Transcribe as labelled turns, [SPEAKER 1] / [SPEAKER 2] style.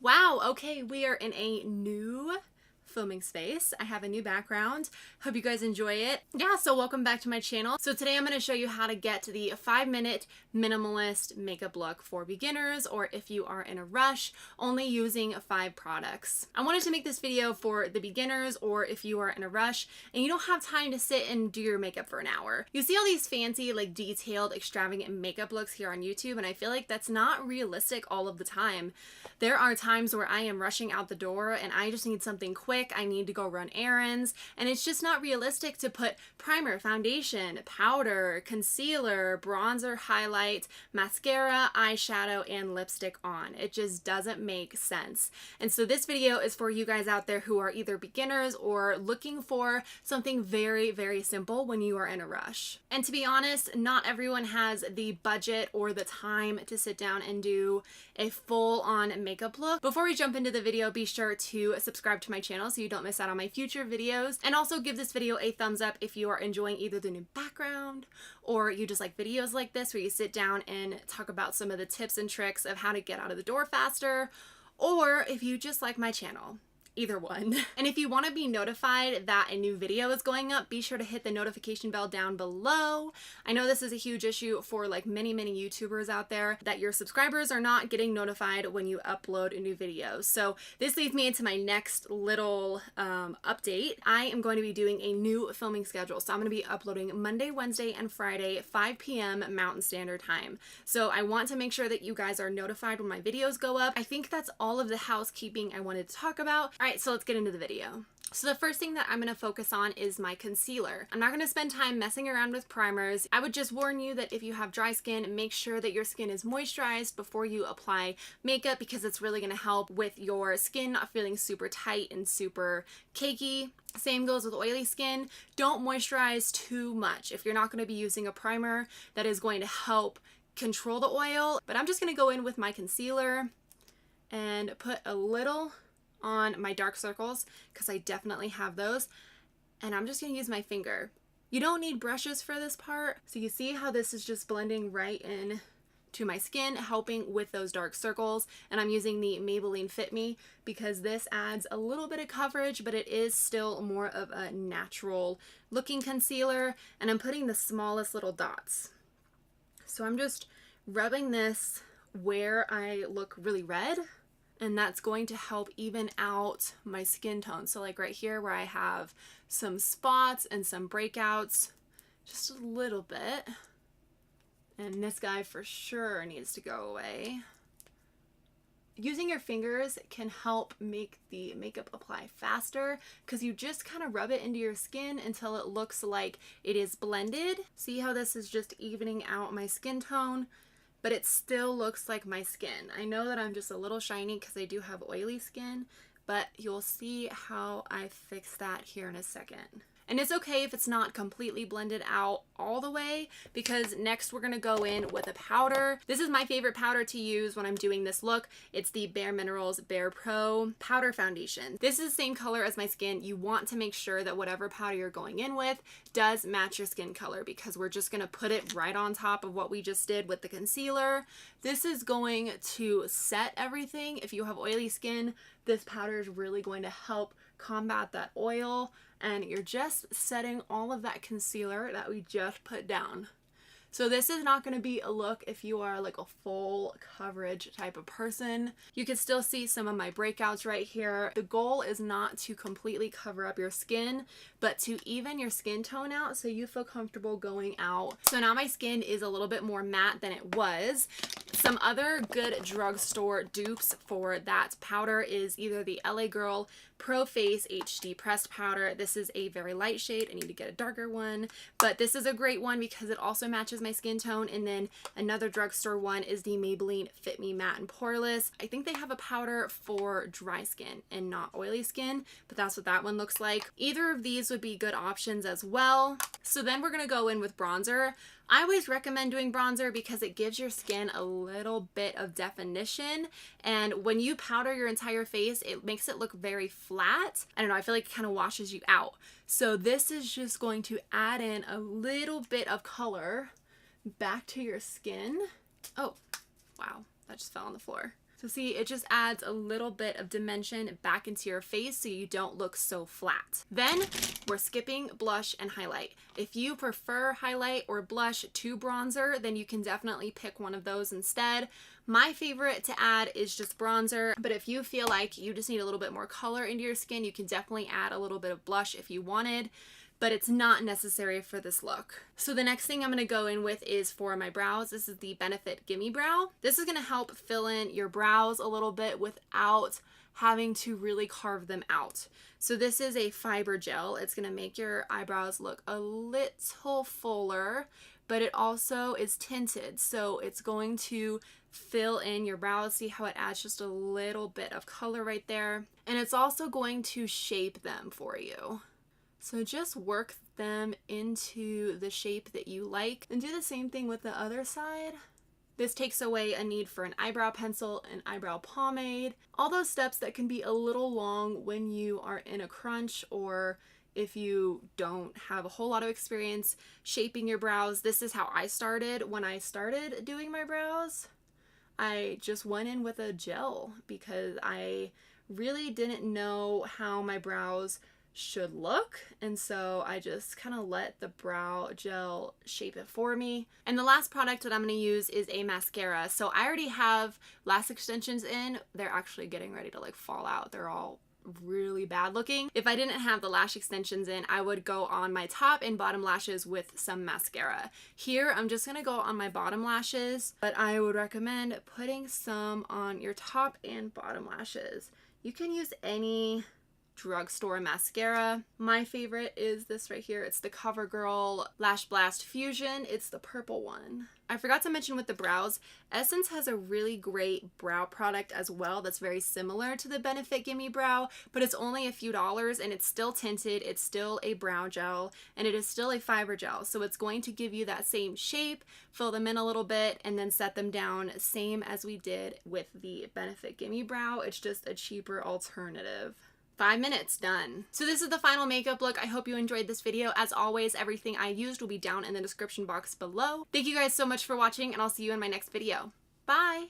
[SPEAKER 1] Wow, okay, we are in a new filming space. I have a new background. Hope you guys enjoy it. Yeah, so welcome back to my channel. So today I'm going to show you how to get to the 5-minute minimalist makeup look for beginners, or if you are in a rush, only using 5 products. I wanted to make this video for the beginners, or if you are in a rush and you don't have time to sit and do your makeup for an hour. You see all these fancy, like detailed, extravagant makeup looks here on YouTube, and I feel like that's not realistic all of the time. There are times where I am rushing out the door and I just need something quick. I need to go run errands, and it's just not realistic to put primer, foundation, powder, concealer, bronzer, highlight, mascara, eyeshadow, and lipstick on. It just doesn't make sense. And so this video is for you guys out there who are either beginners or looking for something very, very simple when you are in a rush. And to be honest, not everyone has the budget or the time to sit down and do a full-on makeup look. Before we jump into the video, be sure to subscribe to my channel so you don't miss out on my future videos, and also give this video a thumbs up if you are enjoying either the new background or you just like videos like this where you sit down and talk about some of the tips and tricks of how to get out of the door faster, or if you just like my channel. Either one. And if you want to be notified that a new video is going up, be sure to hit the notification bell down below. I know this is a huge issue for like many YouTubers out there, that your subscribers are not getting notified when you upload a new video. So this leads me into my next little update. I am going to be doing a new filming schedule. So I'm going to be uploading Monday, Wednesday, and Friday, 5 p.m. Mountain Standard Time. So I want to make sure that you guys are notified when my videos go up. I think that's all of the housekeeping I wanted to talk about. Alright, so let's get into the video. So the first thing that I'm going to focus on is my concealer. I'm not going to spend time messing around with primers. I would just warn you that if you have dry skin, make sure that your skin is moisturized before you apply makeup, because it's really going to help with your skin not feeling super tight and super cakey. Same goes with oily skin. Don't moisturize too much if you're not going to be using a primer that is going to help control the oil. But I'm just going to go in with my concealer and put a little on my dark circles, because I definitely have those, and I'm just going to use my finger. You don't need brushes for this part, so you see how this is just blending right in to my skin, helping with those dark circles. And I'm using the Maybelline Fit Me because this adds a little bit of coverage, but it is still more of a natural looking concealer, and I'm putting the smallest little dots. So I'm just rubbing this where I look really red, and that's going to help even out my skin tone. So like right here where I have some spots and some breakouts, just a little bit. And this guy for sure needs to go away. Using your fingers can help make the makeup apply faster, because you just kind of rub it into your skin until it looks like it is blended. See how this is just evening out my skin tone? But it still looks like my skin. I know that I'm just a little shiny because I do have oily skin, but you'll see how I fix that here in a second. And it's okay if it's not completely blended out all the way, because next we're gonna go in with a powder. This is my favorite powder to use when I'm doing this look. It's the Bare Minerals Bare Pro Powder Foundation. This is the same color as my skin. You want to make sure that whatever powder you're going in with does match your skin color, because we're just gonna put it right on top of what we just did with the concealer. This is going to set everything. If you have oily skin, this powder is really going to help combat that oil, and you're just setting all of that concealer that we just put down. So this is not going to be a look if you are like a full coverage type of person. You can still see some of my breakouts right here. The goal is not to completely cover up your skin, but to even your skin tone out so you feel comfortable going out. So now my skin is a little bit more matte than it was. Some other good drugstore dupes for that powder is either the LA Girl Pro Face HD Pressed Powder. This is a very light shade. I need to get a darker one, but this is a great one because it also matches my skin tone. And then another drugstore one is the Maybelline Fit Me Matte and Poreless. I think they have a powder for dry skin and not oily skin, but that's what that one looks like. Either of these would be good options as well. So then we're gonna go in with bronzer. I always recommend doing bronzer because it gives your skin a little bit of definition, and when you powder your entire face, it makes it look very flat. I don't know, I feel like it kind of washes you out. So this is just going to add in a little bit of color back to your skin. Oh, wow, that just fell on the floor. So see, it just adds a little bit of dimension back into your face so you don't look so flat. Then we're skipping blush and highlight. If you prefer highlight or blush to bronzer, then you can definitely pick one of those instead. My favorite to add is just bronzer, but if you feel like you just need a little bit more color into your skin, you can definitely add a little bit of blush if you wanted, but it's not necessary for this look. So the next thing I'm going to go in with is for my brows. This is the Benefit Gimme Brow. This is going to help fill in your brows a little bit without having to really carve them out. So this is a fiber gel. It's going to make your eyebrows look a little fuller, but it also is tinted, so it's going to fill in your brows. See how it adds just a little bit of color right there? And it's also going to shape them for you. So just work them into the shape that you like and do the same thing with the other side. This takes away a need for an eyebrow pencil, an eyebrow pomade, all those steps that can be a little long when you are in a crunch or if you don't have a whole lot of experience shaping your brows. This is how I started. When I started doing my brows, I just went in with a gel because I really didn't know how my brows should look, and so I just kind of let the brow gel shape it for me. And the last product that I'm going to use is a mascara. So I already have lash extensions in. They're actually getting ready to like fall out. They're all really bad looking. If I didn't have the lash extensions in, I would go on my top and bottom lashes with some mascara. Here I'm just gonna go on my bottom lashes, but I would recommend putting some on your top and bottom lashes. You can use any drugstore mascara. My favorite is this right here. It's the CoverGirl LashBlast Fusion. It's the purple one. I forgot to mention with the brows, Essence has a really great brow product as well that's very similar to the Benefit Gimme Brow, but it's only a few dollars and it's still tinted, it's still a brow gel, and it is still a fiber gel. So it's going to give you that same shape, fill them in a little bit, and then set them down, same as we did with the Benefit Gimme Brow. It's just a cheaper alternative. 5 minutes, done. So this is the final makeup look. I hope you enjoyed this video. As always, everything I used will be down in the description box below. Thank you guys so much for watching, and I'll see you in my next video. Bye!